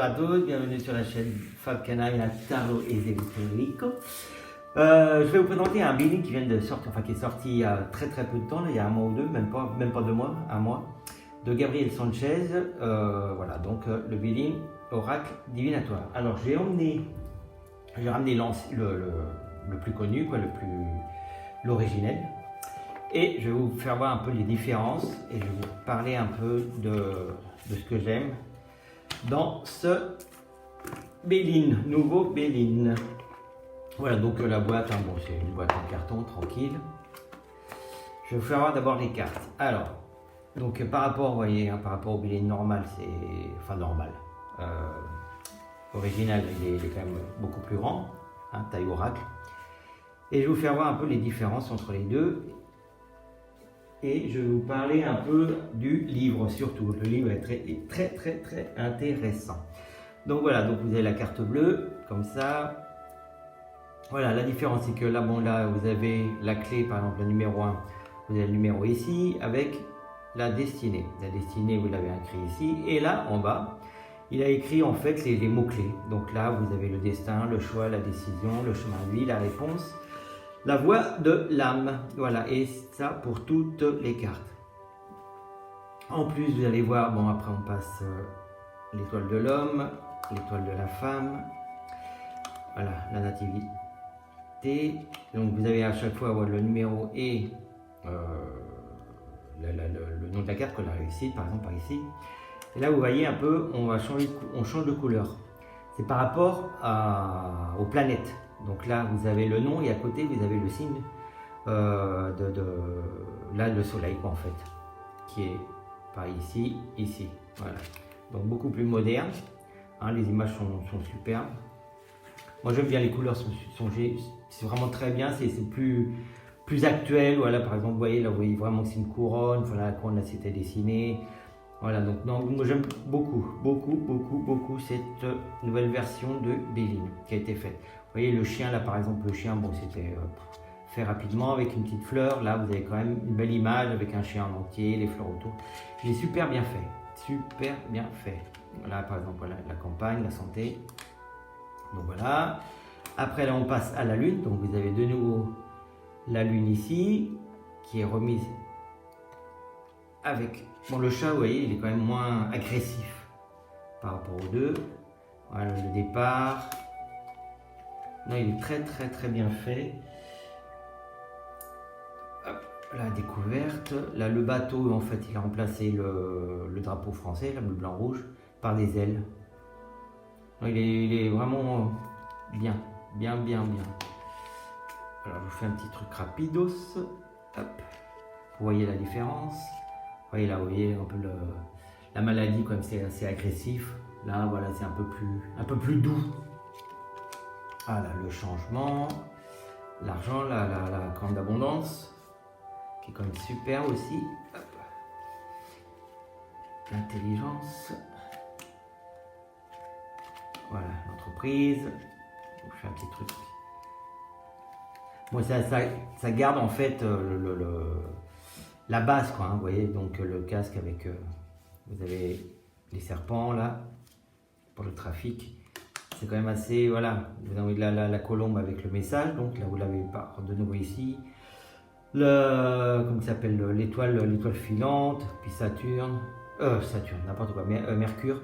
à tous, bienvenue sur la chaîne Fab Canaille, Tarot et Esoterico. Je vais vous présenter un billing qui vient de sortir, enfin qui est sorti il y a très peu de temps, là, il y a un mois ou deux, même pas 2 mois, un mois, de Gabriel Sanchez. Voilà, donc le billing oracle divinatoire. Alors j'ai ramené le plus connu, quoi, l'originel. Et je vais vous faire voir un peu les différences et je vais vous parler un peu de ce que j'aime dans ce Béline, nouveau Béline. Voilà, donc la boîte, hein, bon, c'est une boîte en carton, tranquille. Je vais vous faire voir d'abord les cartes. Alors, donc par rapport, vous voyez, hein, par rapport au Béline normal, c'est, enfin normal, original, il est quand même beaucoup plus grand, hein, taille oracle. Et je vais vous faire voir un peu les différences entre les deux. Et je vais vous parler un peu du livre surtout. Le livre est très intéressant. Donc voilà, donc vous avez la carte bleue, comme ça. Voilà, la différence c'est que là, bon, là vous avez la clé, par exemple le numéro 1, vous avez le numéro ici, avec la destinée. La destinée, vous l'avez écrit ici. Et là, en bas, il a écrit en fait les mots-clés. Donc là, vous avez le destin, le choix, la décision, le chemin de vie, la réponse. La voix de l'âme, voilà, et ça pour toutes les cartes. En plus, vous allez voir, bon après on passe l'étoile de l'homme, l'étoile de la femme, voilà, la nativité. Donc vous avez à chaque fois le numéro et le nom de la carte, qu'on a réussi, par exemple par ici. Et là vous voyez un peu, on change de couleur. C'est par rapport aux planètes. Donc là, vous avez le nom et à côté, vous avez le signe là, le soleil, quoi, en fait, qui est par ici, ici. Voilà. Donc beaucoup plus moderne. Hein, les images sont superbes. Moi, j'aime bien les couleurs, c'est vraiment très bien. C'est plus actuel. Voilà, par exemple, vous voyez, là, vous voyez vraiment que c'est une couronne. Voilà, la couronne, là, c'était dessiné. Voilà, donc non, moi j'aime beaucoup cette nouvelle version de Béline qui a été faite. Vous voyez le chien là, par exemple, le chien, bon, c'était fait rapidement avec une petite fleur. Là, vous avez quand même une belle image avec un chien en entier, les fleurs autour. Il est super bien fait. Voilà, par exemple, voilà, la campagne, la santé. Donc voilà. Après là, on passe à la lune. Donc vous avez de nouveau la lune ici qui est remise avec, bon, le chat, vous voyez, il est quand même moins agressif par rapport aux deux. Voilà le départ. Non, il est très bien fait. Hop, la découverte. Là, le bateau, en fait, il a remplacé le drapeau français, là, bleu, blanc, rouge, par des ailes. Non, il est vraiment bien. Alors, je vous fais un petit truc rapidos. Hop. Vous voyez la différence. Vous voyez là, vous voyez un peu la maladie, comme c'est assez agressif. Là, voilà, c'est un peu plus doux. Voilà, le changement, l'argent, la grande abondance, qui est quand même super aussi. L'intelligence. Voilà, l'entreprise. Je vous fais un petit truc. Bon, ça garde en fait la base, quoi, hein, vous voyez, donc le casque avec, vous avez les serpents là, pour le trafic, c'est quand même assez, voilà, vous avez la colombe avec le message, donc là vous l'avez pas de nouveau ici, comment ça s'appelle, l'étoile filante, puis Saturne, n'importe quoi, Mercure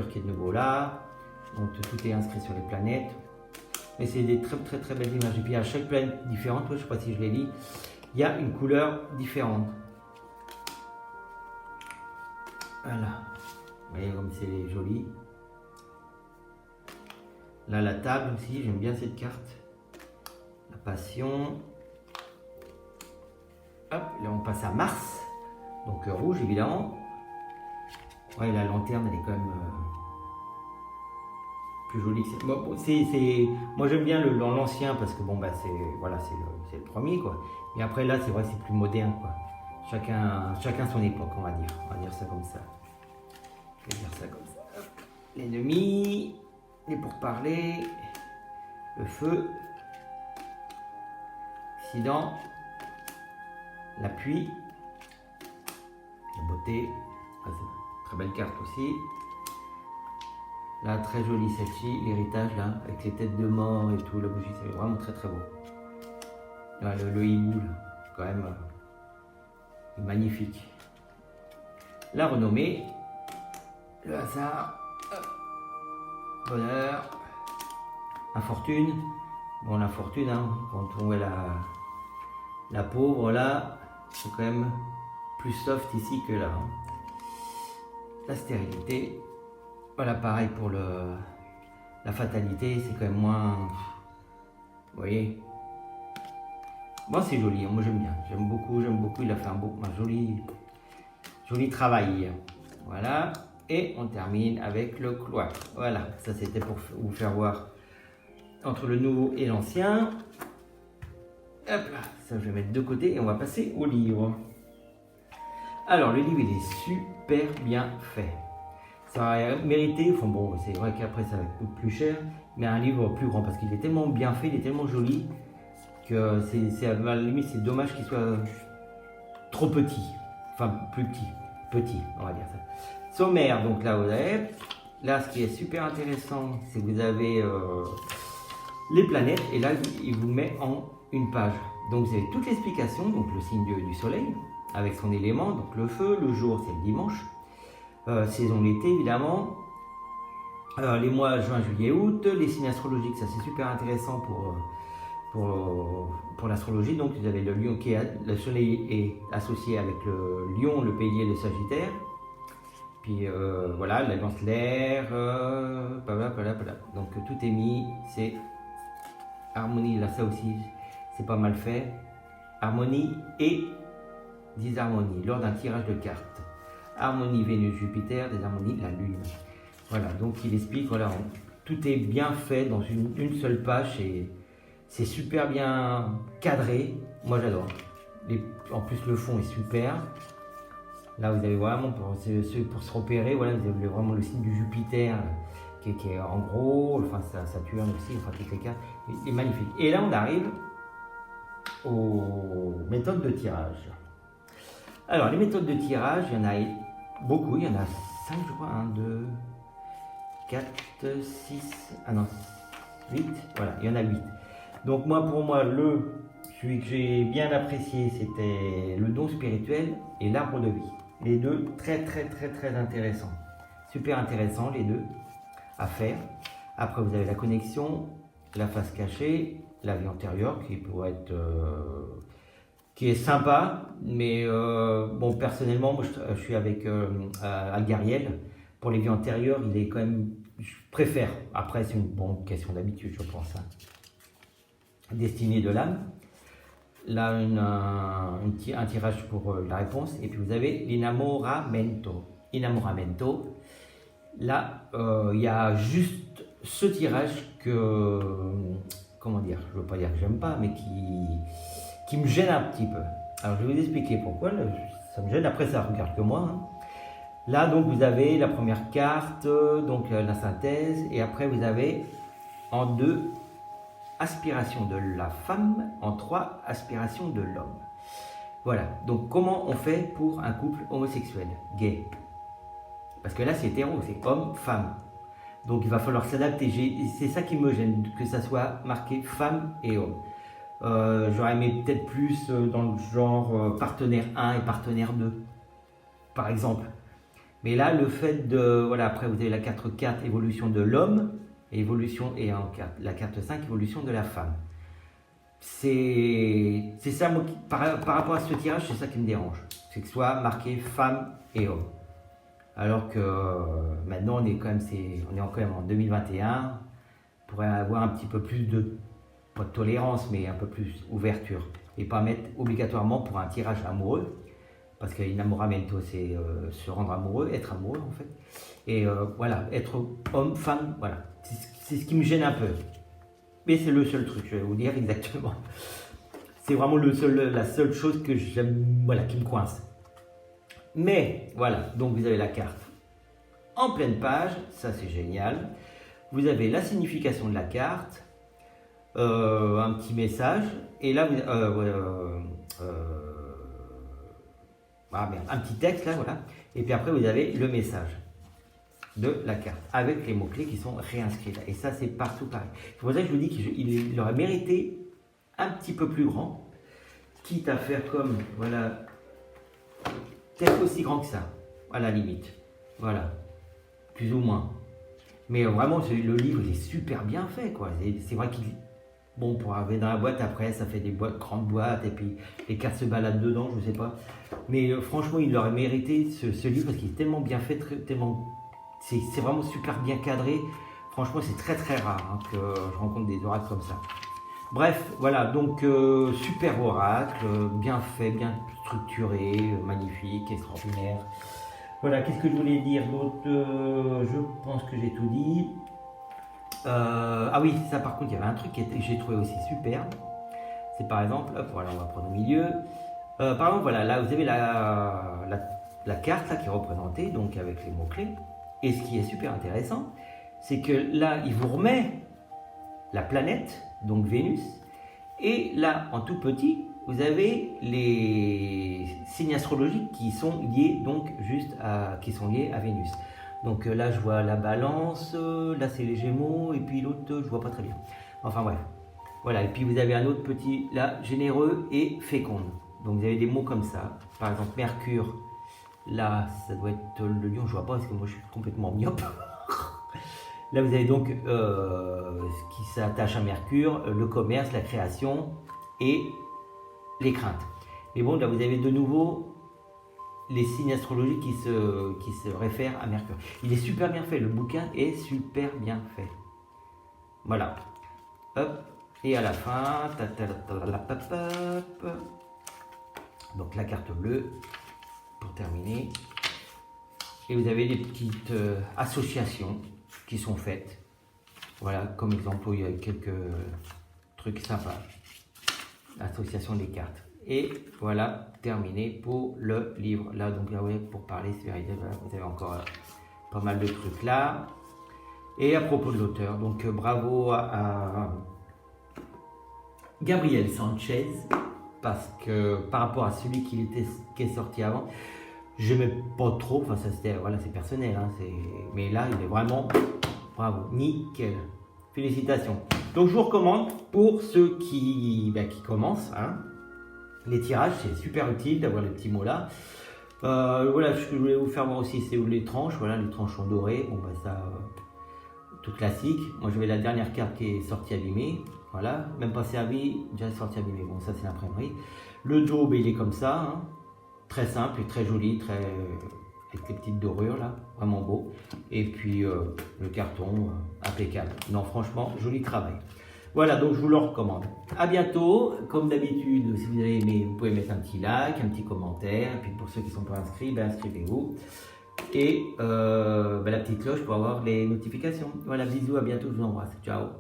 qui est de nouveau là, donc tout est inscrit sur les planètes, mais c'est des très belles images, et puis à chaque planète différente, je ne sais pas si je l'ai dit, il y a une couleur différente. Voilà, vous voyez comme c'est joli. Là, la table aussi, j'aime bien cette carte. La passion. Hop, là on passe à Mars. Donc rouge évidemment. Ouais, la lanterne, elle est quand même plus jolie que bon, moi j'aime bien l'ancien parce que bon, bah c'est le premier, quoi. Mais après là, c'est vrai que c'est plus moderne, quoi. Chacun son époque, on va dire ça comme ça. Je vais dire ça comme ça. L'ennemi, les pourparlers, le feu, l'accident, l'appui, la beauté, très belle carte aussi. Là, très jolie celle-ci, l'héritage là, avec les têtes de mort et tout, la bougie, c'est vraiment très très beau. Là, le hibou, là, quand même magnifique. La renommée, le hasard, bonheur, infortune. Bon, la fortune, hein, quand on voit la pauvre là, c'est quand même plus soft ici que là. Hein. La stérilité, voilà, pareil pour la fatalité, c'est quand même moins. Vous voyez. Bon, c'est joli, hein, moi j'aime bien, j'aime beaucoup, il a fait un joli travail. Voilà, et on termine avec le cloître. Voilà, ça c'était pour vous faire voir entre le nouveau et l'ancien. Hop là, ça je vais mettre de côté et on va passer au livre. Alors, le livre il est super bien fait. Ça a mérité, enfin bon, c'est vrai qu'après ça coûte plus cher, mais un livre plus grand parce qu'il est tellement bien fait, il est tellement joli que c'est à la limite c'est dommage qu'il soit trop petit, enfin plus petit, on va dire ça. Sommaire, donc là vous avez, là ce qui est super intéressant, c'est que vous avez les planètes et là il vous met en une page. Donc vous avez toute l'explication, donc le signe du soleil avec son élément, donc le feu, le jour c'est le dimanche, saison l'été évidemment, les mois juin, juillet, août, les signes astrologiques, ça c'est super intéressant pour l'astrologie. Donc vous avez le lion qui est, le soleil est associé avec le lion, le bélier, le sagittaire. Puis voilà, l'alliance l'air, donc tout est mis, c'est harmonie, là ça aussi c'est pas mal fait. Harmonie et disharmonie lors d'un tirage de cartes. Harmonie Vénus-Jupiter, désharmonie la Lune. Voilà, donc il explique, voilà, tout est bien fait dans une seule page et c'est super bien cadré. Moi j'adore. En plus le fond est super. Là vous avez vraiment pour se repérer, voilà, vous avez vraiment le signe du Jupiter qui est en gros, enfin Saturne aussi, enfin toutes les cartes, est magnifique. Et là on arrive aux méthodes de tirage. Alors les méthodes de tirage, il y en a beaucoup, il y en a 5 je crois, 1, 2, 4, 6, ah non, 8, voilà, il y en a 8. Donc pour moi, celui que j'ai bien apprécié, c'était le don spirituel et l'arbre de vie. Les deux, très intéressants. Super intéressants les deux à faire. Après, vous avez la connexion, la face cachée, la vie antérieure qui pourrait être... qui est sympa, mais bon, personnellement, moi je suis avec Algariel. Pour les vies antérieures, il est quand même... Je préfère. Après, c'est une question d'habitude, je pense. Hein. Destinée de l'âme. Là, un tirage pour la réponse. Et puis vous avez l'inamoramento. Inamoramento. Là, il y a juste ce tirage que, comment dire, je ne veux pas dire que j'aime pas, mais qui me gêne un petit peu. Alors je vais vous expliquer pourquoi. Ça me gêne. Après, ça ne regarde que moi. Hein. Là, donc, vous avez la première carte, donc la synthèse, et après, vous avez en 2 aspirations de la femme, en 3 aspirations de l'homme. Voilà. Donc, comment on fait pour un couple homosexuel, gay? Parce que là, c'est hétéro, c'est homme-femme. Donc, il va falloir s'adapter. C'est ça qui me gêne, que ça soit marqué femme et homme. J'aurais aimé peut-être plus dans le genre partenaire 1 et partenaire 2, par exemple. Mais là, le fait de... Voilà, après, vous avez la carte 4, évolution de l'homme, et la carte 5, évolution de la femme. C'est ça, moi, par rapport à ce tirage, c'est ça qui me dérange. C'est que ce soit marqué femme et homme. Alors que maintenant, on est quand même en 2021, on pourrait avoir un petit peu plus pas de tolérance, mais un peu plus ouverture. Et pas mettre obligatoirement pour un tirage amoureux. Parce qu'inamoramento, c'est se rendre amoureux, être amoureux en fait. Et voilà, être homme, femme, voilà. C'est ce qui me gêne un peu. Mais c'est le seul truc, je vais vous dire exactement. C'est vraiment la seule chose que j'aime, voilà, qui me coince. Mais voilà, donc vous avez la carte en pleine page, ça c'est génial. Vous avez la signification de la carte, un petit message, et là, un petit texte là, voilà. Et puis après, vous avez le message. de la carte, avec les mots-clés qui sont réinscrits là. Et ça, c'est partout pareil. C'est pour ça que je vous dis qu'il aurait mérité un petit peu plus grand, quitte à faire comme, voilà, peut-être aussi grand que ça, à la limite. Voilà, plus ou moins. Mais vraiment, le livre, il est super bien fait, quoi. C'est vrai qu'il... Bon, pour arriver dans la boîte, après, ça fait des grandes boîtes, et puis les cartes se baladent dedans, je sais pas. Mais franchement, il aurait mérité ce livre, parce qu'il est tellement bien fait, tellement... C'est vraiment super bien cadré. Franchement, c'est très très rare hein, que je rencontre des oracles comme ça. Bref, voilà, donc super oracle, bien fait, bien structuré, magnifique, extraordinaire. Voilà, qu'est-ce que je voulais dire d'autre? Je pense que j'ai tout dit. Ah oui, ça par contre, il y avait un truc que j'ai trouvé aussi super. C'est par exemple, hop, voilà, on va prendre au milieu. Par exemple, voilà, là vous avez la carte là, qui est représentée, donc avec les mots-clés. Et ce qui est super intéressant, c'est que là, il vous remet la planète, donc Vénus, et là, en tout petit, vous avez les signes astrologiques qui sont liés donc qui sont liés à Vénus. Donc là, je vois la Balance, là c'est les Gémeaux, et puis l'autre, je vois pas très bien. Enfin bref, voilà. Et puis vous avez un autre petit, là, généreux et féconde. Donc vous avez des mots comme ça. Par exemple, Mercure. Là, ça doit être le lion, je vois pas parce que moi je suis complètement myope. Là, vous avez donc ce qui s'attache à Mercure, le commerce, la création et les craintes. Mais bon, là, vous avez de nouveau les signes astrologiques qui se réfèrent à Mercure. Il est super bien fait, le bouquin est super bien fait. Voilà. Hop. Et à la fin, donc la carte bleue, pour terminer. Et vous avez des petites associations qui sont faites. Voilà, comme exemple, il y a quelques trucs sympas. Association des cartes. Et voilà, terminé pour le livre. Là, donc, là, ouais, pour parler, c'est véridique. Vous avez encore pas mal de trucs là. Et à propos de l'auteur, donc bravo à Gabriel Sanchez, parce que par rapport à celui qui est sorti avant, je n'aimais pas trop, enfin ça c'était, voilà, c'est personnel, hein, mais là il est vraiment bravo, nickel, félicitations. Donc je vous recommande pour ceux qui commencent, hein, les tirages, c'est super utile d'avoir les petits mots là. Voilà, ce que je voulais vous faire voir aussi, c'est les tranches, voilà, les tranches sont dorées, bon bah ça, tout classique. Moi j'avais la dernière carte qui est sortie abîmée, voilà, même pas servi, déjà sortie abîmée, bon ça c'est l'imprimerie. Le dos, ben, il est comme ça, hein. Très simple et très joli, avec les petites dorures là, vraiment beau. Et puis le carton, impeccable. Non, franchement, joli travail. Voilà, donc je vous le recommande. À bientôt. Comme d'habitude, si vous avez aimé, vous pouvez mettre un petit like, un petit commentaire. Et puis pour ceux qui ne sont pas inscrits, ben, inscrivez-vous. Et la petite cloche pour avoir les notifications. Voilà, bisous, à bientôt, je vous embrasse. Ciao.